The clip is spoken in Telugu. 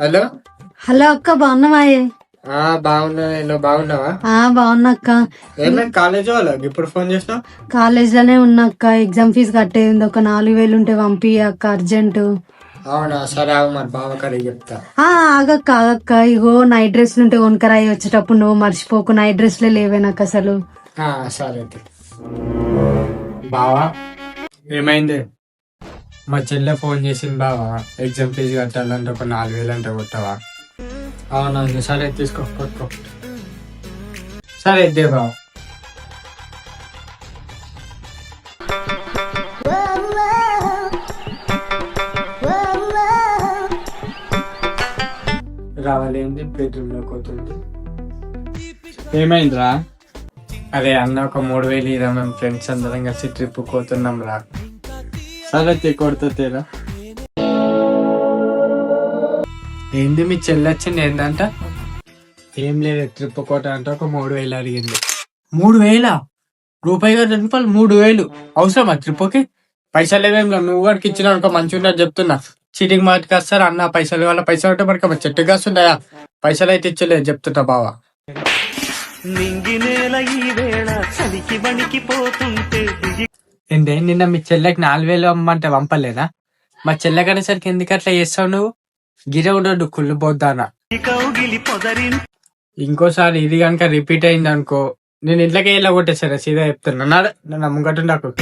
హలో హలో అక్క, బాగున్నావా? బాగున్నా. నువ్వు బాగున్నావా? బాగున్నా అక్క. ఏమైనా కాలేజ్ వాళ్ళకి ఇప్పుడు ఫోన్ చేసినావు? కాలేజ్ లోనే ఉన్నా అక్క. ఎగ్జామ్ ఫీజు కట్టేది ఒక 4,000 ఉంటే పంపి అక్క, అర్జెంట్. అవునా, సరే ఆగు, మరి బావకడి చెప్తా. ఆగక్క ఇగో నైట్ డ్రెస్లు ఉంటే కొనుకరాయి, వచ్చేటప్పుడు నువ్వు మర్చిపోకు. నైట్ డ్రెస్లే లేవే నాకు అసలు. సరే అయితే. బావా ఏమైంది? మా చెల్లె ఫోన్ చేసింది బావా, ఎగ్జామ్ ఫీజు కట్టాలంటే ఒక 4,000 అంటే కొట్టవా? అవునా, సరే తీసుకో, కొట్టుకో. సరే ఇద్దే బావ. రావాలేంది, బెడ్రూమ్ లోకి పోతుంది. ఏమైందిరా? అరే అన్న, ఒక 3,000 ఇరా, మేము ఫ్రెండ్స్ అందరం కలిసి ట్రిప్ పోతున్నాం రా. సరే కొడుతుందేరా. ఏంది మీ చెల్లి వచ్చింది? ఏందంట? ఏం లేదు, ట్రిప్ కోట అంటే ఒక 3,000 అడిగింది. 3,000 రూపాయి గారు 3,000 అవసరమా ట్రిప్కి? పైసలు ఏమేమి నువ్వు వాడికి ఇచ్చిన అనుకో, మంచిగా ఉన్నది చెప్తున్నా. చీటింగ్ మాటికి వస్తారు అన్న. పైసలు వల్ల పైసలు ఉంటే మనకి చెట్టు కాస్తుంటాయా? పైసలు అయితే ఇచ్చలేదు చెప్తున్నా బావా. ఏంటి, నిన్న మీ చెల్లెకి 4,000 అమ్మంటే పంపలేదా? మా చెల్లె కనేసరికి ఎందుకు అట్లా చేస్తావు నువ్వు? గిర ఉండడు కుళ్ళు పోద్దానా. ఇంకోసారి ఇది కనుక రిపీట్ అయింది అనుకో, నేను ఇంట్లోకి వెళ్ళ కొట్టేసారా, సీదా చెప్తున్నా. నన్ను ముంగట నాకు